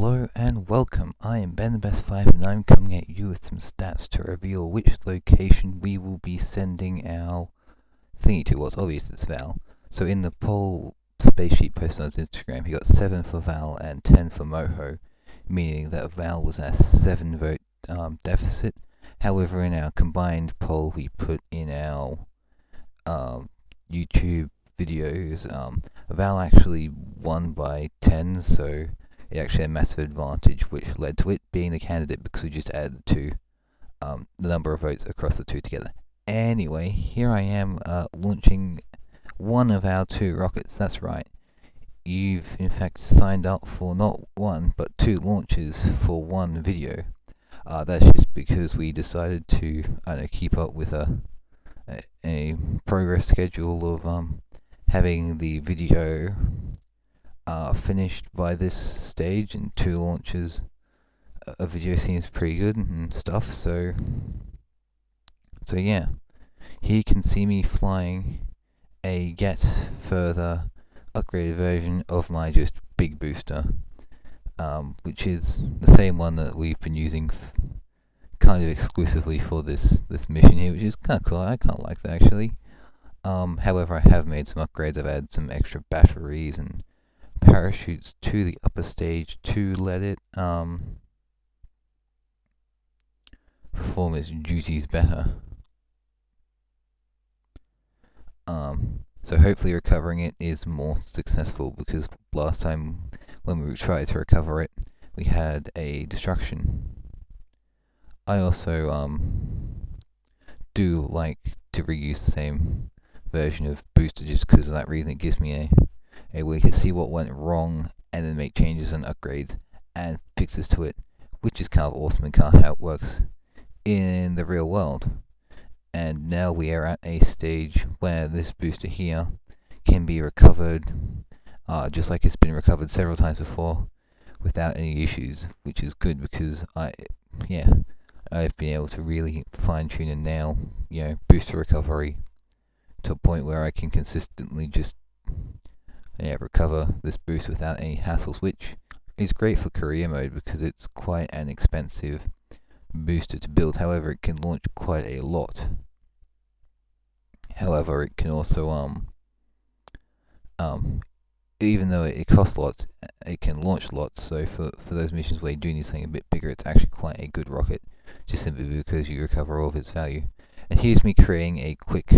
Hello and welcome. I am Ben the Best 5 and I'm coming at you with some stats to reveal which location we will be sending our thingy to. Well, it's obvious it's Val. So in the poll spacesheet posted on his Instagram, he got 7 for Val and 10 for Moho, meaning that Val was at a 7 vote deficit. However, in our combined poll we put in our YouTube videos, Val actually won by 10, so it actually had a massive advantage, which led to it being the candidate because we just added the number of votes across the two together. Anyway, here I am launching one of our 2 rockets. That's right. You've in fact signed up for not 1 but 2 launches for 1 video. That's just because we decided to keep up with a progress schedule of having the video finished by this stage, and 2 launches a video seems pretty good and stuff, so yeah, here you can see me flying a yet further upgraded version of my just big booster, which is the same one that we've been using kind of exclusively for this mission here, which is kind of cool. I kind of like that actually. However, I have made some upgrades. I've added some extra batteries and parachutes to the upper stage to let it perform its duties better. So hopefully recovering it is more successful, because last time when we tried to recover it, we had a destruction. I also do like to reuse the same version of booster just because of that reason. It gives me a way to see what went wrong and then make changes and upgrades and fixes to it, which is kind of awesome and kind of how it works in the real world. And now we are at a stage where this booster here can be recovered just like it's been recovered several times before without any issues, which is good because I've been able to really fine tune and nail booster recovery to a point where I can consistently just recover this boost without any hassles, which is great for career mode because it's quite an expensive booster to build. However, it can launch quite a lot. However, it can also even though it costs lots, it can launch lots. So for those missions where you do need something a bit bigger, it's actually quite a good rocket, just simply because you recover all of its value. And here's me creating a quick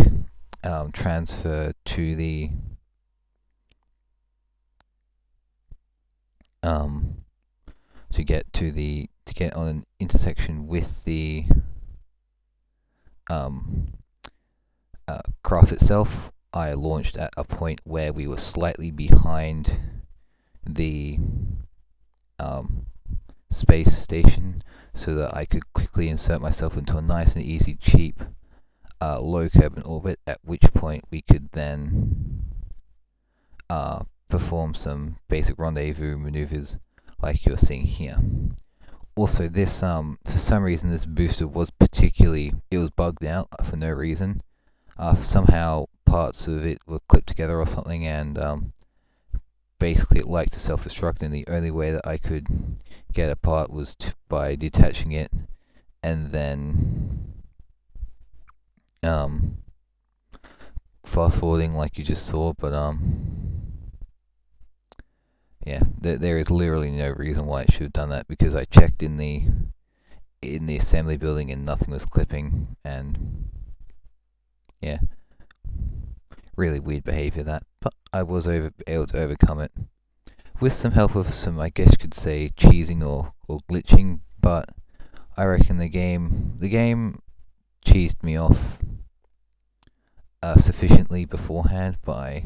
transfer to the to get on an intersection with the craft itself. I launched at a point where we were slightly behind the space station, so that I could quickly insert myself into a nice and easy, cheap low carbon orbit, at which point we could then perform some basic rendezvous maneuvers like you're seeing here. Also, this for some reason this booster was bugged out for no reason. Somehow parts of it were clipped together or something, and basically it liked to self-destruct, and the only way that I could get a part was by detaching it and then fast forwarding like you just saw. But there is literally no reason why it should have done that, because I checked in the assembly building and nothing was clipping, and really weird behavior that, but I was able to overcome it with some help of some, I guess you could say, cheesing or glitching. But I reckon the game cheesed me off sufficiently beforehand by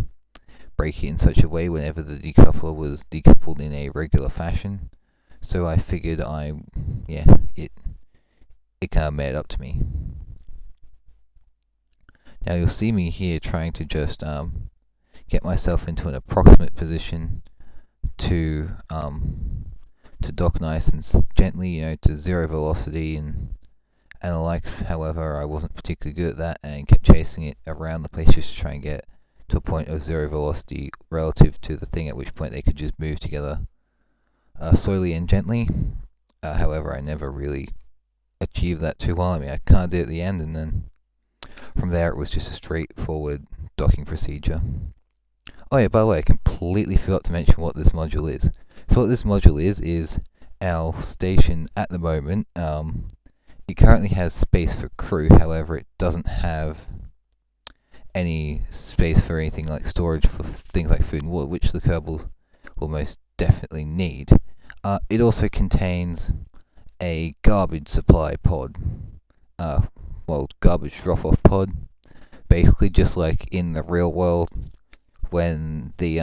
breaking it in such a way whenever the decoupler was decoupled in a regular fashion. So I figured it kind of made up to me. Now you'll see me here trying to just get myself into an approximate position to dock nice and gently, to 0 velocity and the likes. However, I wasn't particularly good at that and kept chasing it around the place just to try and get to a point of 0 velocity relative to the thing, at which point they could just move together slowly and gently. However, I never really achieved that too well. I mean, I kind of did at the end, and then from there it was just a straightforward docking procedure. Oh yeah, by the way, I completely forgot to mention what this module is. So what this module is our station at the moment. It currently has space for crew, however it doesn't have any space for anything like storage for things like food and water, which the Kerbals will most definitely need. It also contains a garbage supply pod. Garbage drop-off pod. Basically, just like in the real world, when the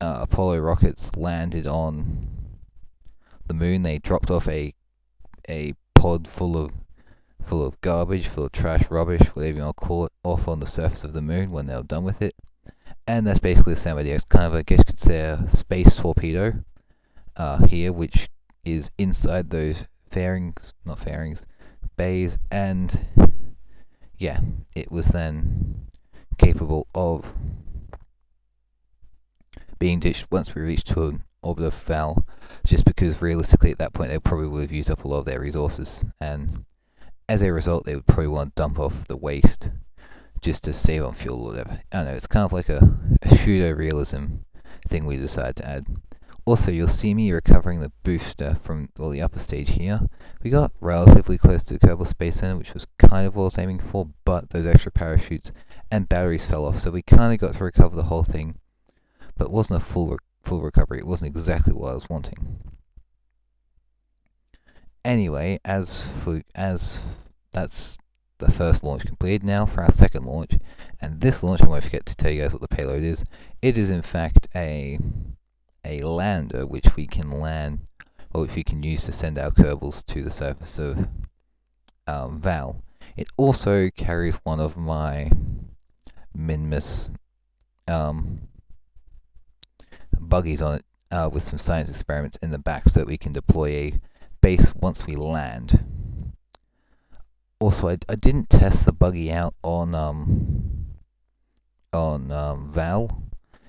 Apollo rockets landed on the moon, they dropped off a pod full of garbage, full of trash, rubbish, whatever you want to call it, off on the surface of the moon when they were done with it. And that's basically the same idea. It's kind of, I guess you could say, a space torpedo here, which is inside those bays, and yeah, it was then capable of being ditched once we reached to an orbit of Vall, just because realistically at that point they probably would have used up a lot of their resources, and as a result they would probably want to dump off the waste just to save on fuel or whatever. I don't know, it's kind of like a pseudo-realism thing we decided to add. Also, you'll see me recovering the booster from the upper stage here. We got relatively close to the Kerbal Space Center, which was kind of what I was aiming for, but those extra parachutes and batteries fell off, so we kind of got to recover the whole thing, but it wasn't a full recovery. It wasn't exactly what I was wanting. Anyway, as that's the first launch completed, now for our second launch, and this launch I won't forget to tell you guys what the payload is. It is in fact a lander which we can land, or which we can use to send our Kerbals to the surface of Vall. It also carries one of my Minmus buggies on it, with some science experiments in the back, so that we can deploy a base once we land. Also, I didn't test the buggy out on Vall.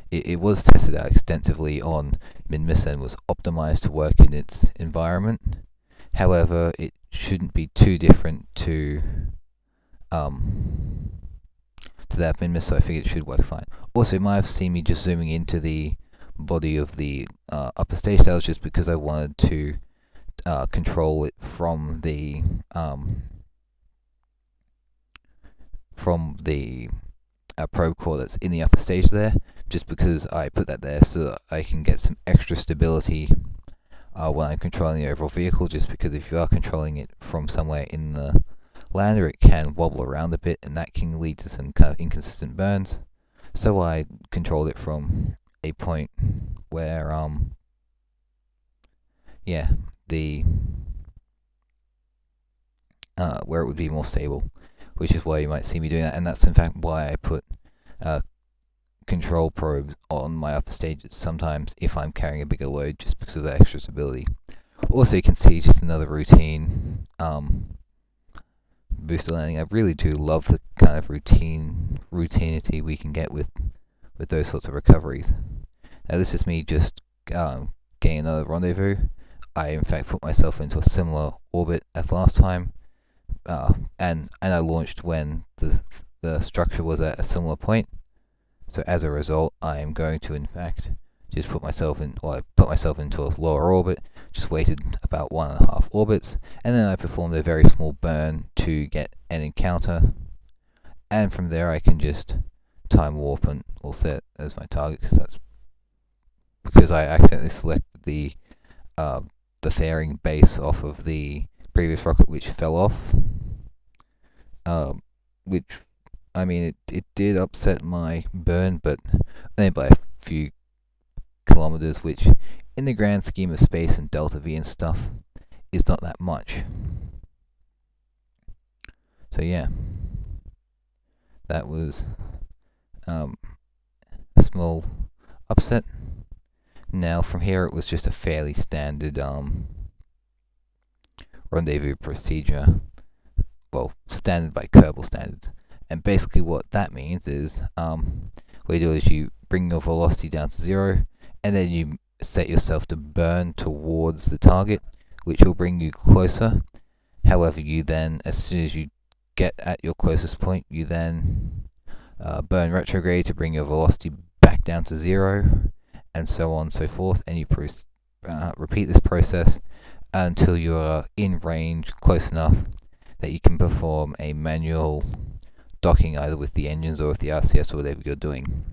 It was tested out extensively on Minmus and was optimized to work in its environment. However, it shouldn't be too different to that Minmus, so I think it should work fine. Also, you might have seen me just zooming into the body of the upper stage. That was just because I wanted to control it from the probe core that's in the upper stage there, just because I put that there so that I can get some extra stability when I'm controlling the overall vehicle, just because if you are controlling it from somewhere in the lander, it can wobble around a bit, and that can lead to some kind of inconsistent burns. So I controlled it from a point where where it would be more stable, which is why you might see me doing that, and that's in fact why I put control probes on my upper stages sometimes if I'm carrying a bigger load, just because of the extra stability. Also, you can see just another routine booster landing. I really do love the kind of routinity we can get with those sorts of recoveries. Now, this is me just getting another rendezvous. I in fact put myself into a similar orbit as last time, and I launched when the structure was at a similar point. So as a result, I am going to in fact just put myself into a lower orbit, just waited about 1.5 orbits, and then I performed a very small burn to get an encounter, and from there I can just time warp and all set as my target, because I accidentally selected the fairing base off of the previous rocket, which fell off, which, I mean, it did upset my burn, but only by a few kilometers, which in the grand scheme of space and delta V and stuff is not that much. So yeah, that was a small upset. Now from here it was just a fairly standard rendezvous procedure, well, standard by Kerbal standards. And basically what that means is what you do is you bring your velocity down to 0, and then you set yourself to burn towards the target, which will bring you closer. However, you then, as soon as you get at your closest point, you then burn retrograde to bring your velocity back down to 0, and so on and so forth, and you repeat this process until you are in range, close enough that you can perform a manual docking either with the engines or with the RCS or whatever you're doing.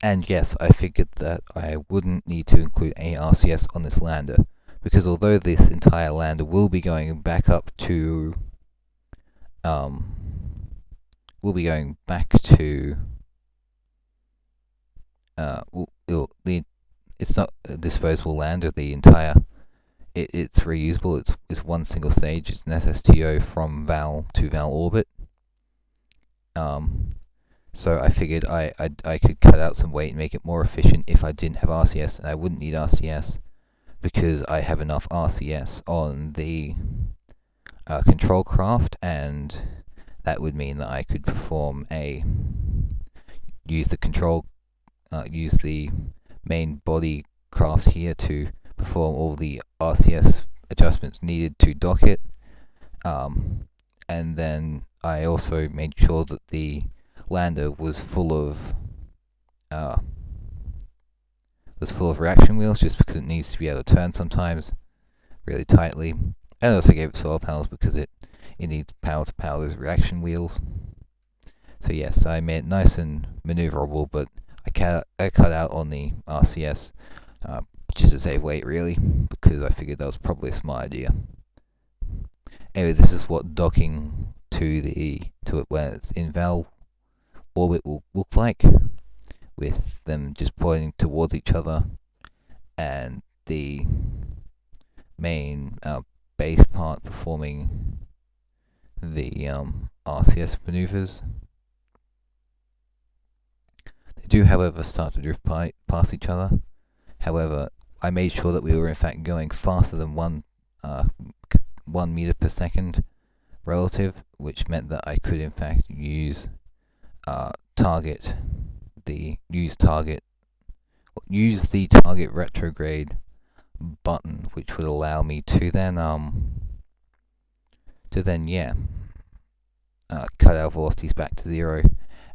And yes, I figured that I wouldn't need to include any RCS on this lander, because although this entire lander will be going back up to it's not a disposable lander. The entire it's reusable. It's one single stage. It's an SSTO from Vall to Vall orbit. So I figured I could cut out some weight and make it more efficient if I didn't have RCS, and I wouldn't need RCS because I have enough RCS on the control craft, and that would mean that I could perform use the main body craft here to perform all the RCS adjustments needed to dock it. And then I also made sure that the lander was full of reaction wheels, just because it needs to be able to turn sometimes really tightly. And I also gave it solar panels because it needs power to power those reaction wheels. So yes, I made it nice and maneuverable, but I cut out on the RCS just to save weight, really, because I figured that was probably a smart idea. Anyway, this is what docking to it when it's in Vall orbit will look like, with them just pointing towards each other, and the main base part performing the RCS maneuvers. They do, however, start to drift past each other. However, I made sure that we were in fact going faster than 1 meter per second relative, which meant that I could in fact use the target retrograde button, which would allow me to then cut our velocities back to 0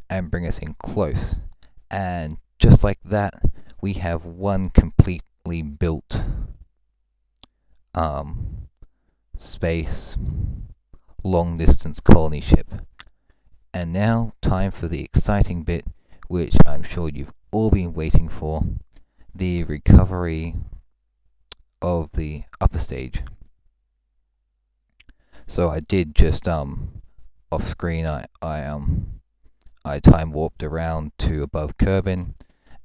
and bring us in close. And just like that, we have one completely built space long distance colony ship. And now, time for the exciting bit, which I'm sure you've all been waiting for, the recovery of the upper stage. So I did just off screen, I time warped around to above Kerbin,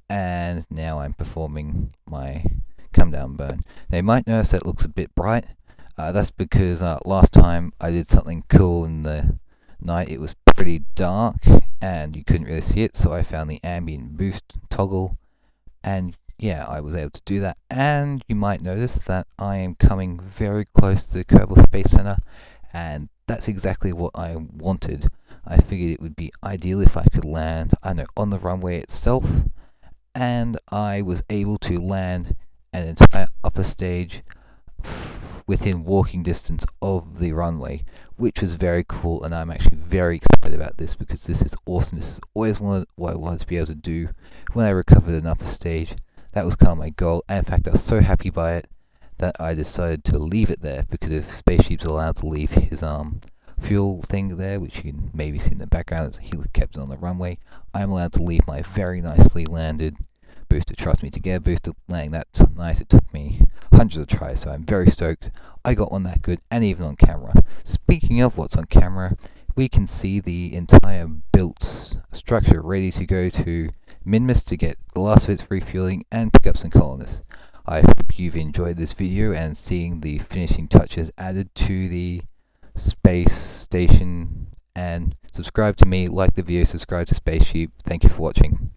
and now I'm performing my come down burn. Now you might notice that it looks a bit bright. That's because last time I did something cool in the night. It was pretty dark and you couldn't really see it, so I found the ambient boost toggle, and yeah, I was able to do that. And you might notice that I am coming very close to the Kerbal Space Center, and that's exactly what I wanted. I figured it would be ideal if I could land, on the runway itself, and I was able to land an entire upper stage within walking distance of the runway, which was very cool, and I'm actually very excited about this because this is awesome. This is always what I wanted to be able to do when I recovered an upper stage. That was kind of my goal, and in fact I was so happy by it that I decided to leave it there, because if Spaceship's allowed to leave his fuel thing there, which you can maybe see in the background as he kept it on the runway, I'm allowed to leave my very nicely landed booster. Trust me, to get a booster landing that nice, it took me hundreds of tries, so I'm very stoked I got one that good, and even on camera. Speaking of what's on camera, we can see the entire built structure ready to go to Minmus to get the last of its refueling and pick up some colonists. I hope you've enjoyed this video and seeing the finishing touches added to the space station, and subscribe to me, like the video, subscribe to Spaceship. Thank you for watching.